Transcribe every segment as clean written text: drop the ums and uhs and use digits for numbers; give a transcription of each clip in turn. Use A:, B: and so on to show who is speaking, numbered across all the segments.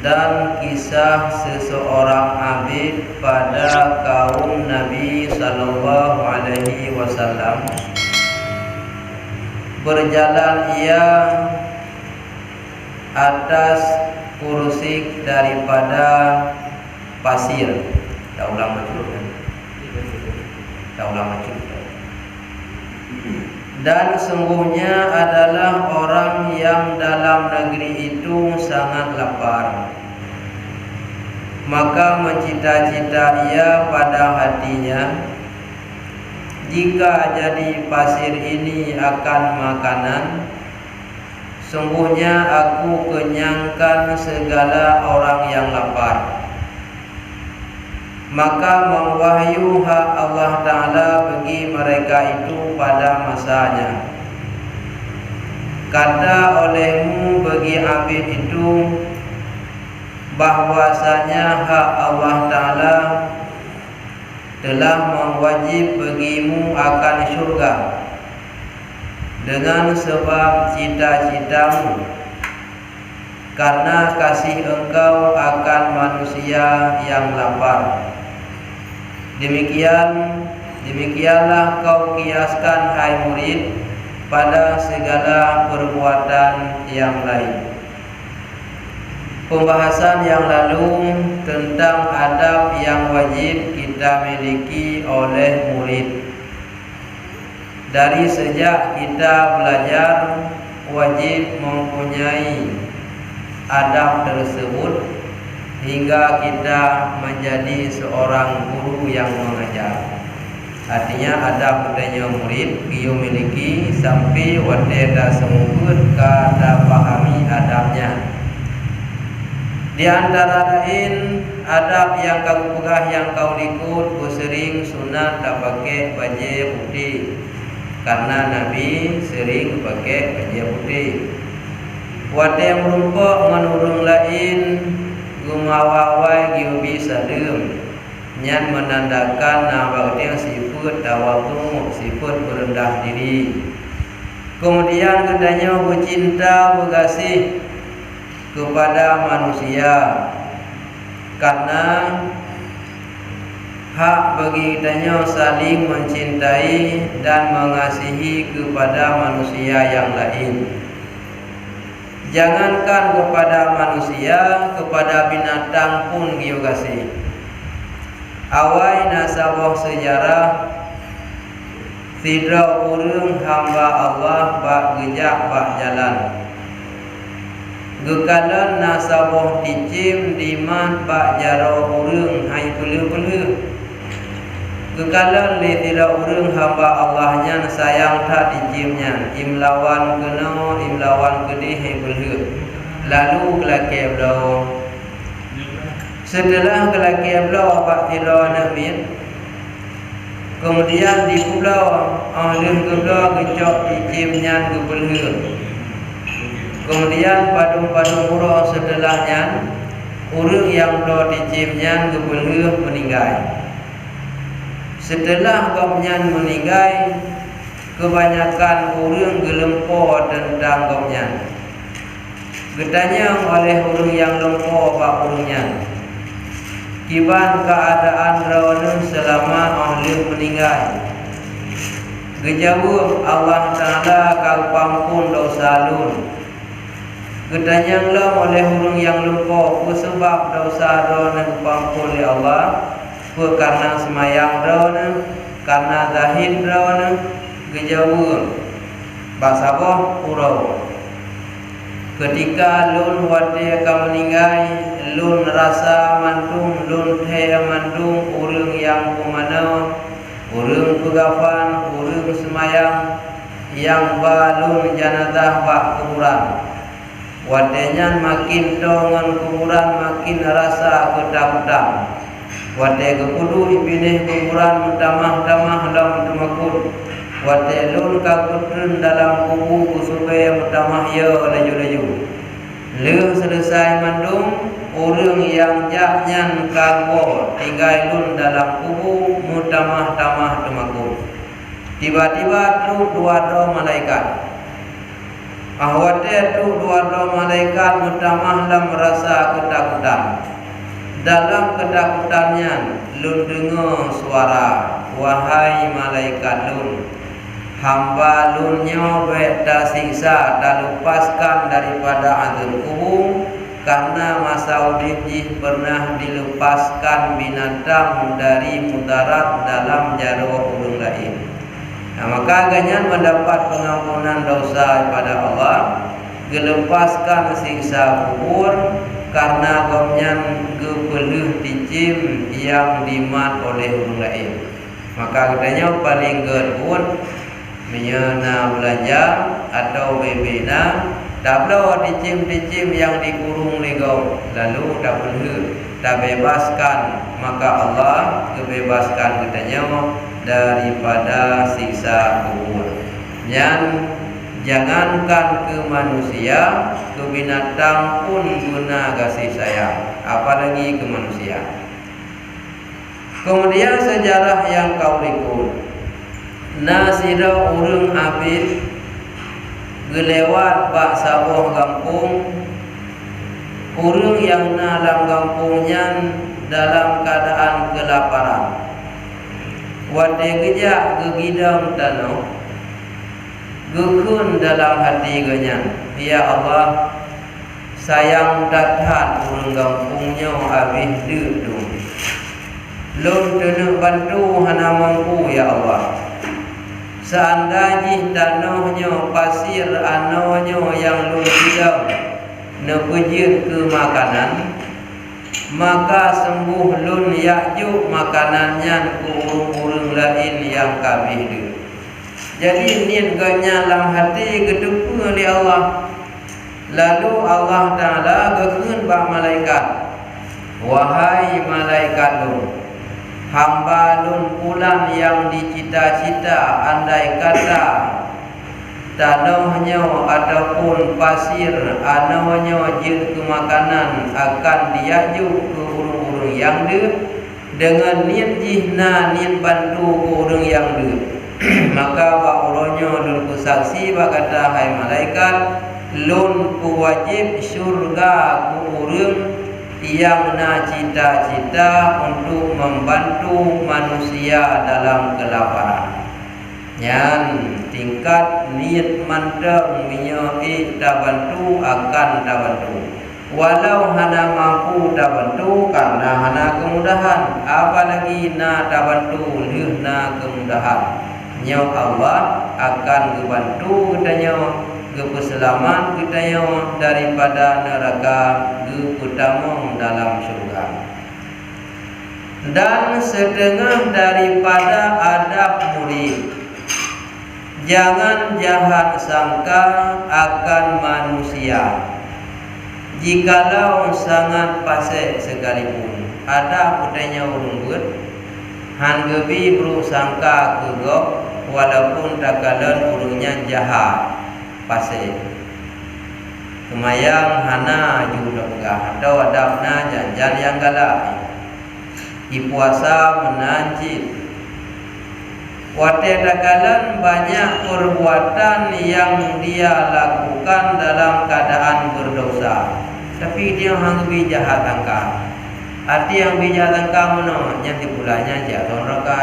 A: dan kisah seseorang abid pada kaum Nabi sallallahu alaihi wasallam. Berjalan ia atas kursi daripada pasir. Tak ulang macam dan sungguhnya adalah orang yang dalam negeri itu sangat lapar. Maka mencita-cita ia pada hatinya, jika jadi pasir ini akan makanan, sungguhnya aku kenyangkan segala orang yang lapar. Maka mewahyu hak Allah Ta'ala bagi mereka itu pada masanya. Kata olehmu bagi abid itu bahwasanya hak Allah Ta'ala telah mewajib bagimu akan syurga dengan sebab cita-citamu, karena kasih engkau akan manusia yang lapar. Demikianlah kau kiaskan hai murid pada segala perbuatan yang lain. Pembahasan yang lalu tentang adab yang wajib kita miliki oleh murid. Dari sejak kita belajar wajib mempunyai adab tersebut hingga kita menjadi seorang guru yang mengajar. Artinya adab budaya murid kita miliki sampai wadeda semut kada pahami adabnya. Di antara lain adab yang kau pegang yang kau ikut, ku sering sunat tak pakai baju putih, karena Nabi sering pakai baju putih. Wate merumpok menurung lain gumawawai giubi sadem nyan menandakan nama dia sifat tawadu, sifat berendah diri. Kemudian kedanya bercinta berkasih kepada manusia, karena hak bagi kitanya saling mencintai dan mengasihi kepada manusia yang lain. Jangankan kepada manusia, kepada binatang pun dia kasih. Awai nasabah sejarah tidak urung hamba Allah bak gejak bak jalan. Gekalan nasabah dicim diman bak jaro urung hai pelu-pelu. Kekalan li tidak urung hamba Allahnya sayang tak dicimnya, imlawan kena imlawan kedih hai belhu. Lalu kelaki belau. Setelah kelaki belau bak tilau namit, kemudian di pulau ahli kedua gecok dicimnya ke belhu. Kemudian padung-padung urang setelahnya urung yang belau dicimnya ke belhu meninggal. Setelah gomnya meninggal, kebanyakan orang gelempo tentang gomnya. Getanya oleh orang yang lempo pak orangnya. Kiban keadaan rawan selama ahli meninggal. Gejawab Allah Ta'ala kau pampun dosa lun. Getanya oleh orang yang lempo sebab dosa rawan pampun oleh Allah. Karena semayang rawana, karena zahid rawana, gejauh basabah urau. Ketika lun wate akan meninggal, lun rasa mantung, lun teh mantung, urang yang pemana, urang pegafan, urang semayang, yang balun janazah bak kuburan. Watenya makin dongan kuburan, makin rasa ketakutan. Wate kepudu ipineh kuburan tamah-tamah dalam tumakut. Wate lun kakutun dalam kubu supaya tamah ya laju-laju. Leuh selesai mandung, orang yang jaknya kagok tinggal lun dalam kubu mutamah-tamah tumakut. Tiba-tiba truk dua malaikat. Ahwate tu dua malaikat mutamah lam merasa ketakutan. Dalam ketakutannya lun dengar suara, wahai malaikat lun, hamba lun nyobe tak siksa, tak lepaskan daripada azab kubur, karena masa udip jih pernah dilepaskan binatang dari mudarat dalam jarwa ulung lain. Nah, maka agaknya mendapat pengampunan dosa daripada Allah, dilepaskan siksa kubur, karena gomnya gepeluh ticim yang dimat oleh orang lain. Maka katanya paling gerpun menyena belanja atau bebena tak boleh ticim-ticim yang dikurung legau, lalu tak peluh, tak bebaskan, maka Allah kebebaskan katanya daripada siksa kubur. Yang jangankan ke manusia, ke binatang pun guna kasih sayang, apalagi ke manusia. Kemudian sejarah yang kau ikut, nasira urung abid gelewat bak sabuh kampung, urung yang dalam kampungnya dalam keadaan kelaparan. Wate gejak gegidang tanah, gekun dalam hati genya, ya Allah, sayang dathat urang kampungnya habis duduk. Lun tenuk bantu hana mampu ya Allah. Seandainya tanahnya pasir anonya yang lun tidak nepejir ke makanan, maka sembuh lun yakjuk makanannya ke urung-urung lain yang kabih dia. Jadi niat ganya dalam hati gedepu oleh Allah. Lalu Allah Ta'ala gekun bah malaikat, wahai malaikat lun, hamba lun pulang yang dicita-cita, andai kata tanahnya ataupun pasir anonya jin ke makanan akan diaju ke urung-urung yang dia, dengan niat jihna niat bantu ke urung yang dia. Maka ba'uronya lun ku saksi berkata, hai malaikat, lun ku wajib syurga ku urung yang na cita-cita untuk membantu manusia dalam kelaparan. Yang tingkat niat mantap menyoi tak bantu akan tak bantu. Walau hana mampu tak bantu karena hana kemudahan, apalagi na tak bantu lih na kemudahan. Nyaw Allah akan membantu katanya, kepeselaman katanya daripada neraka, keutamaan dalam syurga. Dan setengah daripada adab murid, jangan jahat sangka akan manusia, jikalau sangat pasek sekalipun. Ada katanya urung buat han gebi bro sangka kegok, walaupun takalan urungnya jahat pasir kemayang hana juga pegah atau adabna janjan yang galak ipuasa menanjit. Wate takalan banyak perbuatan yang dia lakukan dalam keadaan berdosa, tapi dia hangbi jahat angka. Arti yang bijak tangka mana yang dipulanya jatuh neraka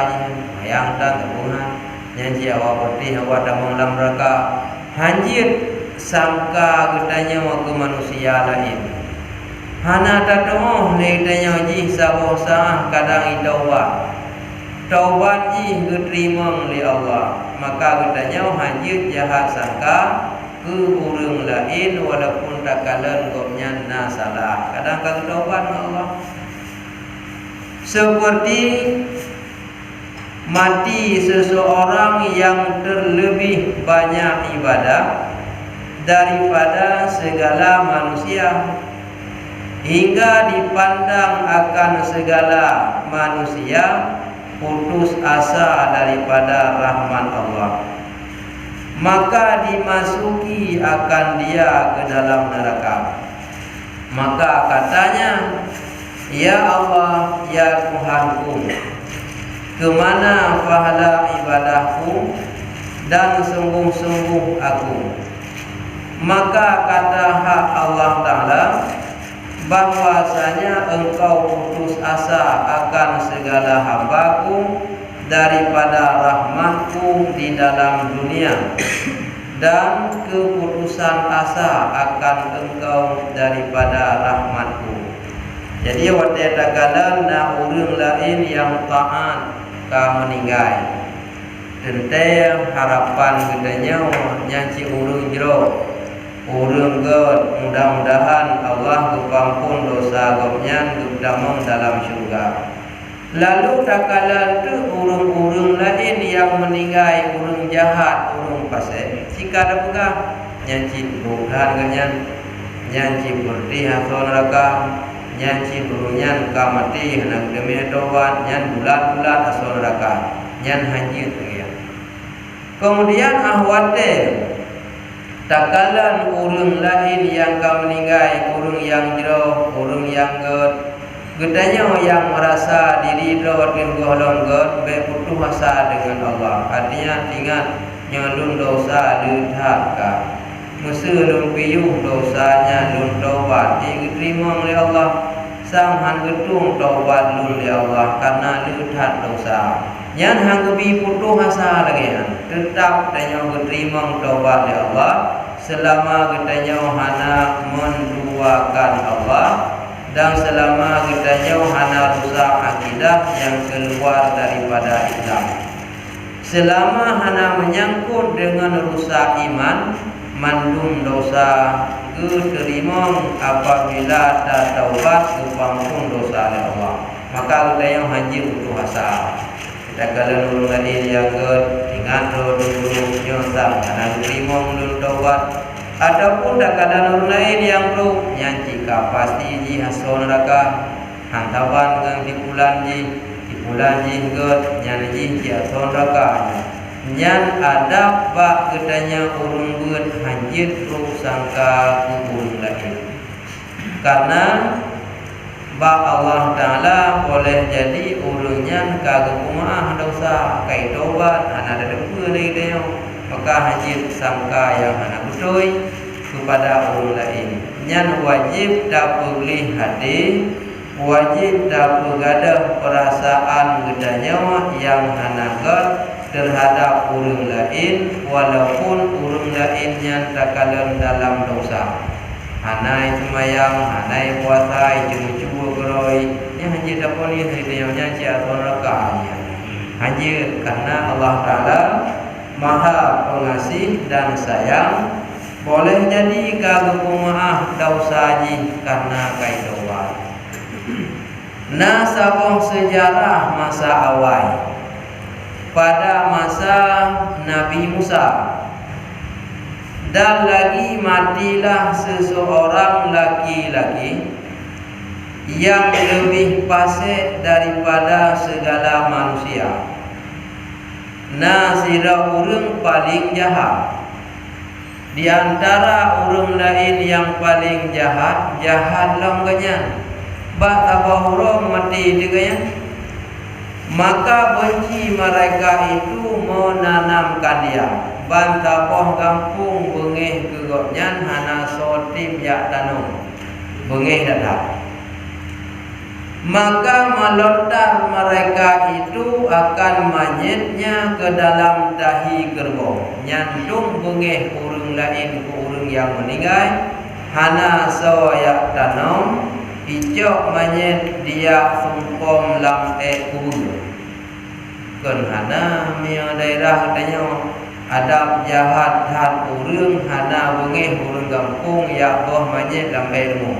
A: yang dan tepungan yang jiwa putih awak damang dalam neraka hanjir sangka katanya ke manusia lain. Hana tatoh leitanya ji saboh sah kadang taubat ji diterima oleh Allah, maka katanya hanjir jahat sangka ke urang lain walaupun takalan gomnya na salah. Kadang kali taubat Allah seperti mati seseorang yang terlebih banyak ibadah daripada segala manusia, hingga dipandang akan segala manusia putus asa daripada rahmat Allah, maka dimasuki akan dia ke dalam neraka. Maka katanya, ya Allah, ya Tuhanku, kemana pahala ibadahku dan sungguh-sungguh aku. Maka kata hak Allah Ta'ala, bahwasanya engkau putus asa akan segala hambaku daripada rahmatku di dalam dunia, dan keputusan asa akan engkau daripada rahmatku. Jadi waktu kala na urang lain yang taat ka meninggal, tentang harapan gedenya nyanci urang jero. Urang God, mudah-mudahan Allah kepampun dosa gopnya gedamong dalam syurga. Lalu tak kala tu urang-urang lain yang meninggal, urang jahat, urang fasik, jika ada pegah nyanci bukan ganyan, nyanci berdi hasil neraka, nyanci berunyan kamati hendak demi tobat, nyan bulan-bulan hasil neraka, nyan haji tu ya. Kemudian ahwate takalan urang lain yang kau meninggal, urang yang jero, urang yang gedanya yang merasa diri jero dengan golong God berputus asa dengan Allah. Artinya ingat nyalun dosa lidhaka, mesti lun piyuh dosanya lun taubat diterima oleh Allah. Sang han gedung taubat lun oleh Allah karena lidhat dosa. Yang hanggebi putus asa lagi tetap tanya diterima taubat oleh Allah selama kita hana menduakan Allah dan selama kita hana rusak akidah yang keluar daripada Islam. Selama hana menyangkut dengan rusak iman, mandum dosa diterima apabila tak taubat kepampun dosa oleh Allah. Maka kita haji putus asa. Kita kalau nurul lain yang ingat dulu nyosam karena terima nurul taubat, ataupun tak ada nurul lain yang bro nyanci pasti ji hasil neraka hantaban dengan di bulan ji nyanyi ji hasil neraka nyan ada bak gedanya urung buat hanjit bro sangka urung lain karena bak Allah Ta'ala boleh jadi urungnya kagak kumaah dosa kai tobat anak ada dari dia maka hajit sangka yang anak betul kepada urung lain nyan wajib tak boleh hati, wajib tak bergadah perasaan gedanya yang hanakat terhadap urung lain walaupun urung lainnya tak kalah dalam dosa. Hanai semayang, hanai puasa, cuma-cuma geroi. Yang haji dapat ni sebenarnya ciaton rakanya. Haji karena Allah Taala Maha Pengasih dan Sayang. Boleh jadi kagum maaf dosa haji karena kaidoa. Nah, sabong sejarah masa awal pada masa Nabi Musa. Dan lagi matilah seseorang laki-laki yang lebih fasik daripada segala manusia. Nasira urang paling jahat. Di antara urang lain yang paling jahat, jahat longganya. Bak tabahuro mati juga. Maka benci mereka itu menanamkan dia. Bantapoh kampung bengih gegopnyan hana sotim yak tanung bengih datang. Maka melontar mereka itu akan manyitnya ke dalam dahi kerbau. Nyantung bengih urung lain ke urung yang meninggal hana so yak tanung icok manyit dia sumpom lam kubur. Kan hana mia daerah katanya adab jahat hat urang hana bengih urang kampung ya boh manyet lambai ilmu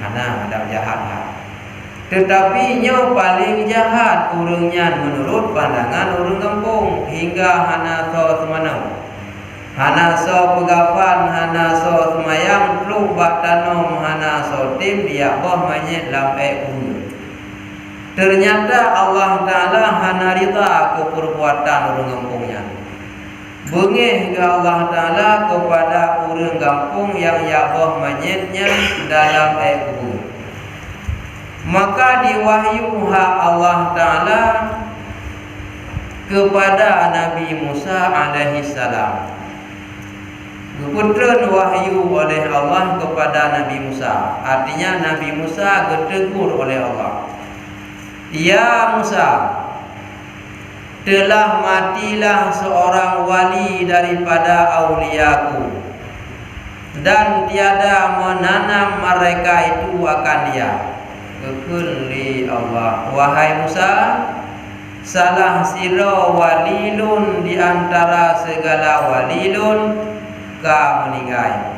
A: hana adab jahat hat. Tetapi nyo paling jahat urangnya menurut pandangan urang kampung hingga hana so semanau hana so pegafan hana so semayang pluk bak tanom hana so tim dia boh manyet lambai ilmu. Ternyata Allah Ta'ala hana rida ke perbuatan urang kampungnya. Bengih ke Allah Ta'ala kepada urang kampung yang yaboh manyitnya dalam air kubur. Maka diwahyu hak Allah Ta'ala kepada Nabi Musa alaihi salam. Keputren wahyu oleh Allah kepada Nabi Musa. Artinya Nabi Musa ditegur oleh Allah. Ya Musa, telah matilah seorang wali daripada auliaku, dan tiada menanam mereka itu akan dia. Kekun li Allah, wahai Musa, salah sira walilun di antara segala walilun ka meninggal.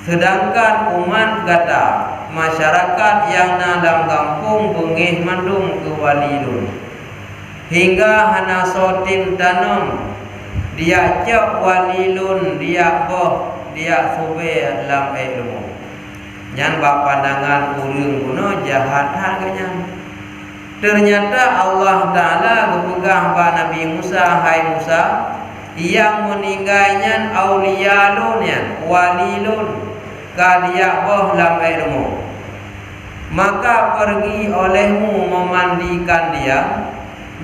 A: Sedangkan umat kata masyarakat yang dalam kampung bengih mandung ke walilun, hingga hana sotim tanam dia cak walilun dia boh dia sube dalam ilmu. Nyan bak pandangan urang guna jahat harganya. Ternyata Allah Ta'ala berpegang pada Nabi Musa, hai Musa, yang meninggalnya auliyalun, walilun, kadia boh dalam ilmu. Maka pergi olehmu memandikan dia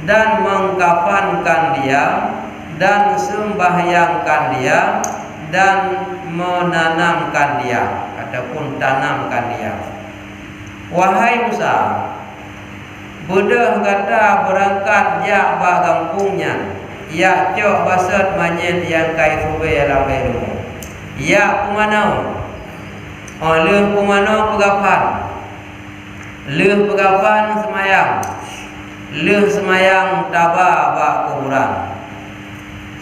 A: dan mengkafankan dia dan sembahyangkan dia dan menanamkan dia ataupun tanamkan dia. Wahai Musa, budak kata berangkat jak bak kampungnya, ya cok basat manyen yang kai sube dalam ilmu. Ya kumanau, leuh kumanau pegapan, leuh pegapan semayang, leuh semayang tabah bak kuburan.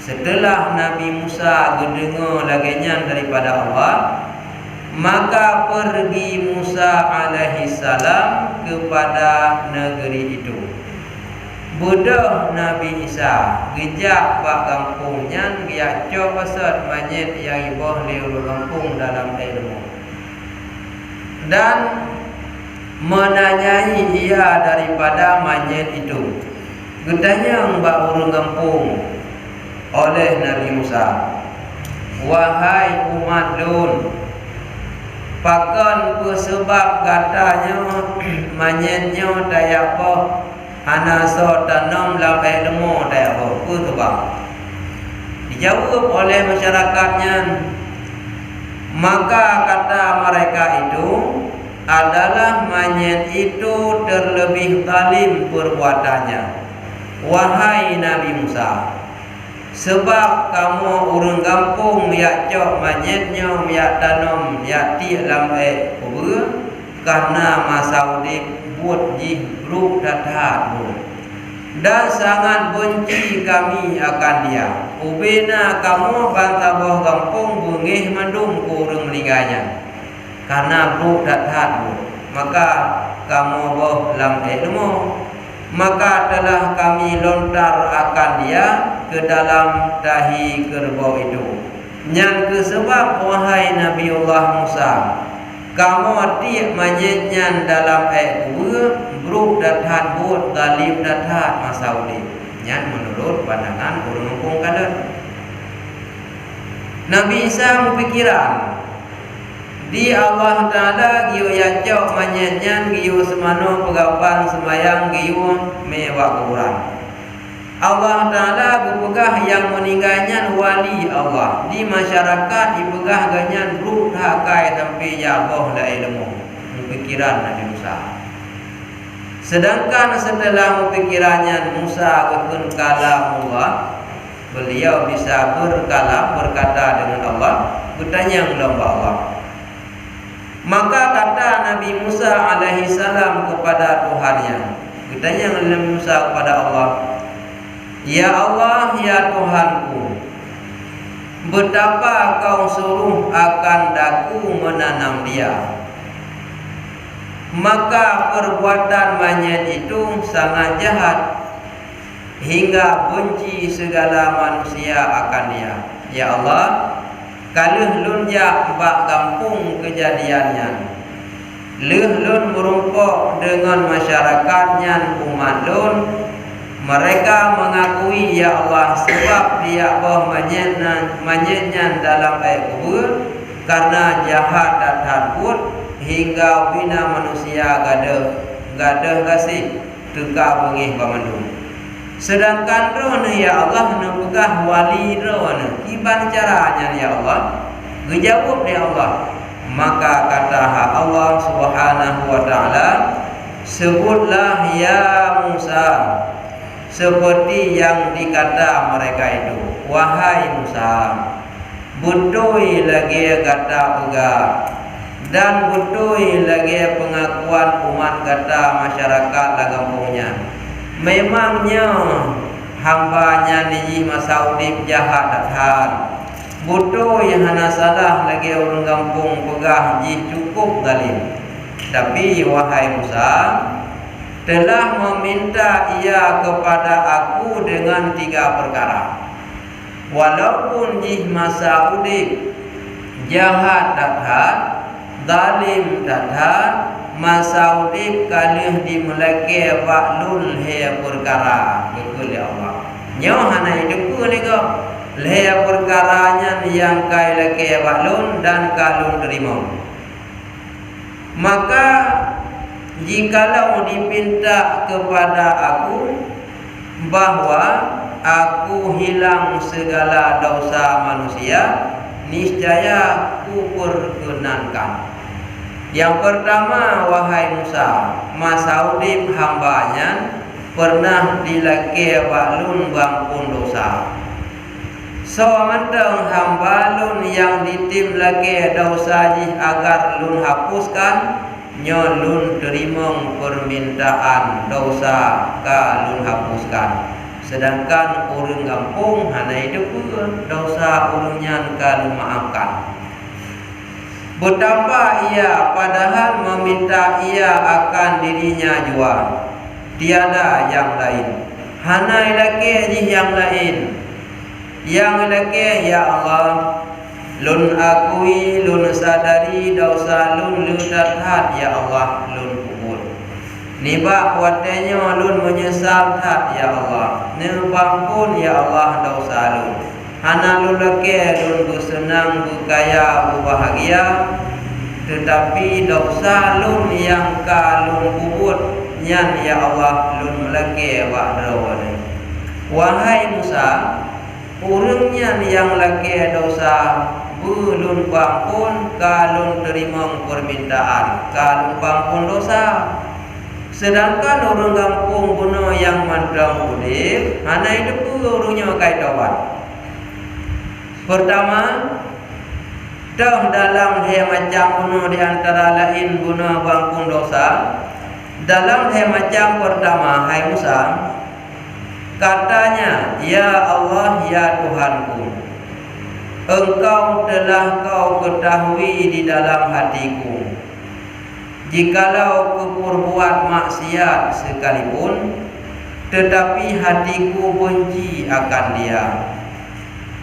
A: Setelah Nabi Musa mendengar laginya daripada Allah, maka pergi Musa alaihi salam kepada negeri itu. Budak Nabi Isa gejak bak kampungnya, dia cok pasat majid yang iboh liur kampung dalam ilmu, dan menanyai ia daripada majid itu. Getanya mbak urung kampung oleh Nabi Musa, wahai umat Lun, pakan sebab katanya manyetnya daya apa anaso tanam dalam ilmu daya apa sebab. Dijawab oleh masyarakatnya, maka kata mereka itu adalah manyet itu terlebih talim perbuatannya. Wahai Nabi Musa, sebab kamu urang kampung ya cok majidnya ya tanam ya ti dalam kubur, karena masa udip buat jibruk dathat dan sangat benci kami akan dia. Ubena kamu bantah boh kampung bengih mandung kurang meninggalnya karena bruk dathat, maka kamu boh dalam ilmu, maka telah kami lontar akan dia ke dalam tahi kerbau itu. Yang kesebab wahai Nabiullah Musa, kamu tiap majidnya dalam kubur bruk dathat but galib dathat masaudi. Yang menurut pandangan urang kampung kader. Nabi Isa berpikiran di Allah Ta'ala giyo yacok manyetnya giyo semano pegapan semayang giyo mewah kuburan. Allah Ta'ala berpegah yang meninggalnya wali Allah. Di masyarakat dipegah ganyan ruh hakai tampi jaboh la ilmu. Pikiran Nabi Musa. Sedangkan setelah pikirannya Musa berkun kalam Allah, beliau bisa berkalam berkata dengan Allah, bertanya kepada Allah. Maka kata Nabi Musa alaihi salam kepada Tuhannya, bertanya Nabi Musa kepada Allah, ya Allah, ya Tuhanku, betapa kau suruh akan daku menanam dia. Maka perbuatan manyet itu sangat jahat hingga benci segala manusia akan dia. Ya Allah, kalau lun jak bak kampung kejadiannya, leuh lun berumpuk dengan masyarakatnya umat lun, mereka mengakui ya Allah sebab dia boh manyetnya dalam air kubur karena jahat dan takut hingga bina manusia gadah kasih teka bengih pamandung. Sedangkan rohna ya Allah nepegah wali rohna. Iban caranya ya Allah? Dijawab ya Allah. Maka kata Allah Subhanahu wa taala, sebutlah ya Musa seperti yang dikata mereka itu. Wahai Musa, butui lagi kata pegah dan butui lagi pengakuan umat kata masyarakat lagampungnya. Memangnya hambanya ni masa udip jahat dathan. Butui hana salah lagi orang kampung pegah ji cukup zalim. Tapi wahai Musa, telah meminta ia kepada aku dengan 3 perkara. Walaupun jih masa udip jahat dathan, zalim dathan, masa udip kalih dimulake baklul he perkara betul ya Allah. Nyo hana hidup ni ko. Le perkaranya yang kai lake baklul dan kalun terima. Maka jikalau dipinta kepada aku bahwa aku hilang segala dosa manusia, niscaya ku perkenankan. Yang pertama, wahai Musa, masa udip hambanya pernah dilake baklun bampun dosa. So manteng hamba lun yang ditim lagi dosa jih agar lun hapuskan, nyo lun terima permintaan dosa ka lun hapuskan. Sedangkan orang kampung hana hidup pun dosa orangnya ka lun maafkan. Betapa ia padahal meminta ia akan dirinya jua, tiada yang lain. Hana lagi jih yang lain. Yang lagi ya Allah, lun akui, lun sadari dosa lun lutat ya Allah, lun kubur. Nibak watenya lun menyesal hat ya Allah, nebampun ya Allah dosa lun. Hana lun lagi lun bersenang, berkaya, berbahagia, tetapi dosa lun yang ka lun kubur nyan ya Allah lun lagi wa drawane. Wahai Musa, orangnya yang lagi dosa belum bampun kalun terima permintaan kalun bampun dosa. Sedangkan orang kampung bunuh yang mandang udip hana hidup orangnya kai taubat. Pertama, dah dalam he macam bunuh di antara lain bunuh bampun dosa. Dalam he macam pertama, hai Musa, katanya, ya Allah, ya Tuhanku, Engkau telah kau ketahui di dalam hatiku. Jikalau ku berbuat maksiat sekalipun, tetapi hatiku benci akan dia,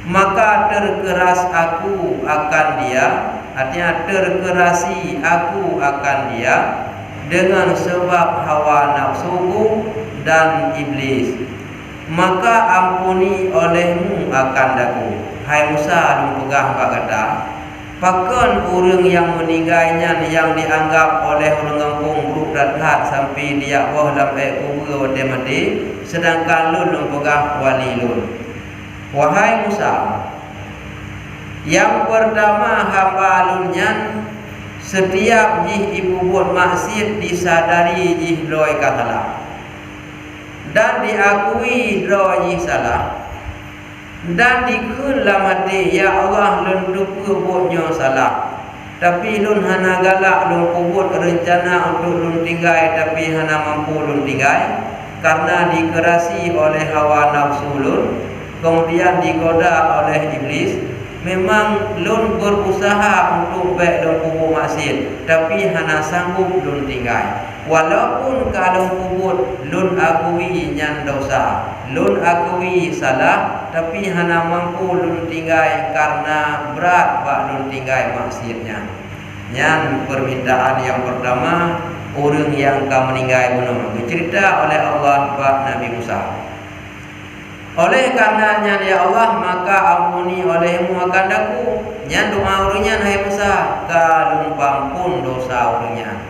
A: maka terkeras aku akan dia, artinya terkerasi aku akan dia dengan sebab hawa nafsuku dan iblis. Maka ampuni olehmu akan daku. Hai Musa, lu pegah pak kata, pakon orang yang meninggalnya yang dianggap oleh orang kampung buruk dan hat sampai dia wah dalam kubur mati, sedangkan lu pegah wali lu. Wahai Musa, yang pertama hamba lunyan setiap jih ibu buat maksiat disadari jih loi kasalah dan diakui roji salah dan dikun dalam hati ya Allah lun duku buatnya salah, tapi lun hana galak lun kubut rencana untuk lun tinggal tapi hana mampu lun tinggal karena dikerasi oleh hawa nafsu lun, kemudian digoda oleh iblis. Memang lun berusaha untuk baik lun kubur maksiat, tapi hana sanggup lun tinggal. Walaupun kalau kubur lun akui nyan dosa, lun akui salah, tapi hana mampu lun tinggal karena berat bak lun tinggal maksiatnya. Nyan permintaan yang pertama orang yang akan meninggal bunuh dicerita oleh Allah bak Nabi Musa. Oleh karenanya ya Allah, maka ampuni olehmu akan daku. Nyan doa orangnya hai Musa, kalun pampun dosa orangnya.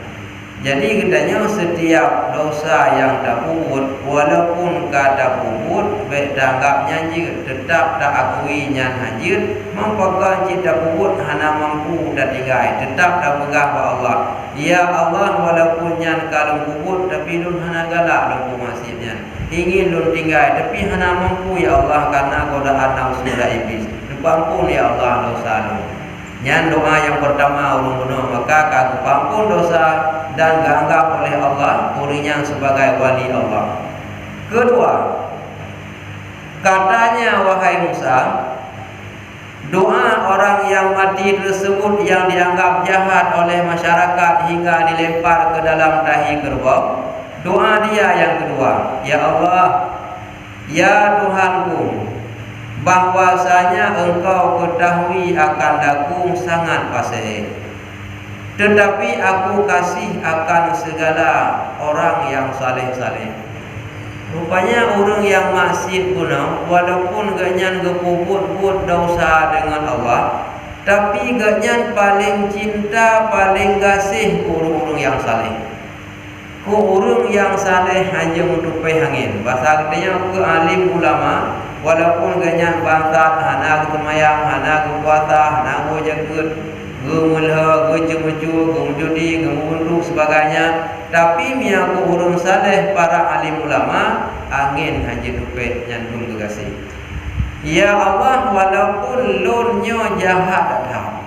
A: Jadi katanya setiap dosa yang tak puput, walaupun kata puput, baik tanggapnya je tetap tak akui nyan hajir, mempakan cita puput hana mampu tak tinggal, tetap tak pegah ke Allah. Ya Allah, walaupun nyan kalau puput, tapi lun hana galak lun masjidnya. Ingin lun tinggal, tapi hana mampu ya Allah karena godaan nafsu dan iblis. Ampun ya Allah dosa lun. Nyan doa yang pertama ulun maka kagu ampun dosa dan dianggap oleh Allah urinya sebagai wali Allah. Kedua, katanya wahai Musa, doa orang yang mati tersebut yang dianggap jahat oleh masyarakat hingga dilempar ke dalam tahi kerbau, doa dia yang kedua, ya Allah, ya Tuhanku, bahwasanya Engkau ketahui akan daku sangat fasih, tetapi aku kasih akan segala orang yang saleh-saleh. Rupanya orang yang maksiat guna, walaupun ganyan gepuput-put dosa dengan Allah, tapi ganyan paling cinta, paling kasih orang-orang yang saleh. Orang yang saleh hanya untuk pehangin. Bahasa katanya ke alim ulama, walaupun ganyan bantah, hana kemayang, hana kepuasa, hana jagat, gemulha, gejemucu, gemujudi, gemunduk sebagainya, tapi miaku urung saleh para alim ulama angin haji dupe nyandung gegasi. Ya Allah, walaupun lunnya jahat dah,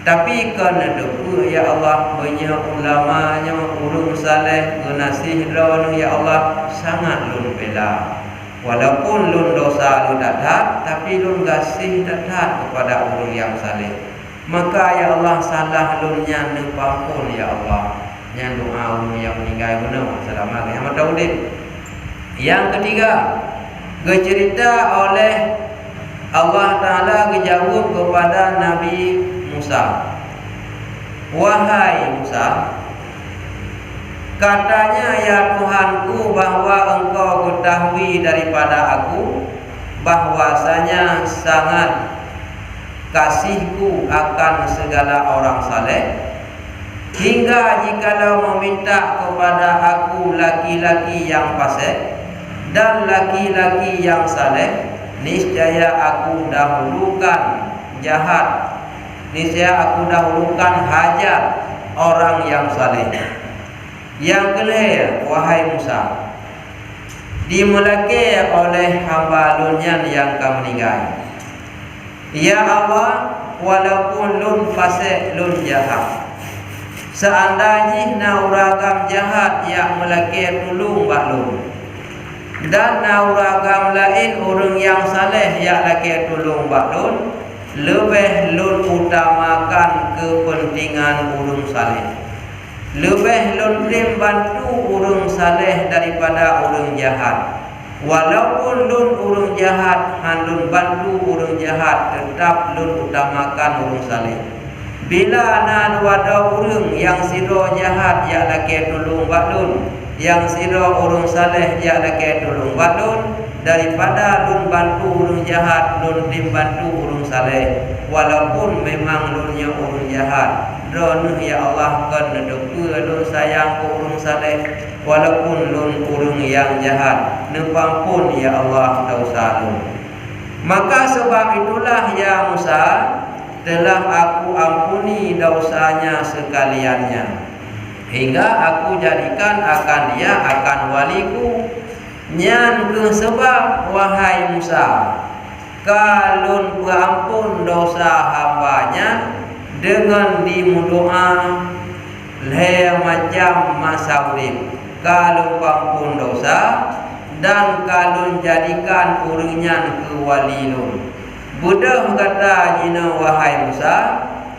A: tapi kerana depu ya Allah banyak ulamanya urung saleh genasih lon ya Allah sangat lun bela. Walaupun lun dosa lun dadat, tapi lun gasih dadat kepada orang yang saleh. Maka ya Allah salah lunnya nepampun ya Allah. Yang doa orang yang meninggal benar. Assalamualaikum warahmatullahi wabarakatuh. Yang ketiga, bercerita oleh Allah Ta'ala dijawab kepada Nabi Musa. Wahai Musa, katanya ya Tuhanku bahwa Engkau ketahui daripada aku bahwasanya sangat kasihku akan segala orang saleh, hingga jikalau meminta kepada aku laki-laki yang fasik dan laki-laki yang saleh, niscaya aku dahulukan jahat, niscaya aku dahulukan hajat orang yang saleh. Yang kelima, wahai Musa, dimulai oleh hamba lunyan yang kau meninggal. Ya Allah, walaupun lun fasik lun jahat, seandainya nauragam jahat yang melaki tolong baklun, dan nauragam lain orang yang saleh yang laki tolong baklun, lebih lun utamakan kepentingan orang saleh, lebih lun bantu orang saleh daripada orang jahat. Walaupun lun orang jahat, lun bantu orang jahat, tetap lun utamakan orang saleh. Bila nan wada orang yang siro jahat ya laki tolong baklun, yang siro orang saleh ya laki tolong baklun, daripada lun bantu orang jahat, lun bantu orang saleh. Walaupun memang lunnya orang jahat, don ya Allah kan depu lun sayang ke orang saleh, walaupun lun orang yang jahat, nepampun ya Allah dosa lun. Maka sebab itulah ya Musa, telah aku ampuni dosanya sekaliannya, hingga aku jadikan akan dia akan waliku. Nyan ke sebab wahai Musa, kalun berampun dosa hambanya dengan dimudoa le macam masa urip, kalun ampun dosa dan kalun jadikan urinyan ke walilun. Buddha kata jina wahai Musa,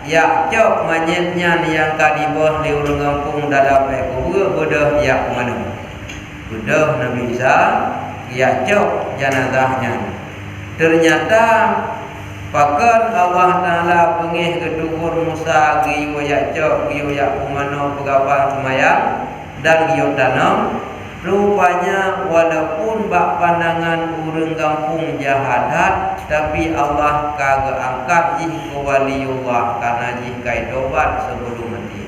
A: ya cok manyetnya yang kadibah di urung kampung dalam kubur Buddha ya mana? Buddha Nabi Isa ya cok jenazahnya. Ternyata pakan Allah Ta'ala pengih kedubur Musa giyo ya cok giyo ya kumano pegawai semayang dan giyo tanam. Rupanya walaupun bak pandangan urang kampung jahat, tapi Allah kagak angkat jih ke waliullah karena jih kai tobat sebelum mati.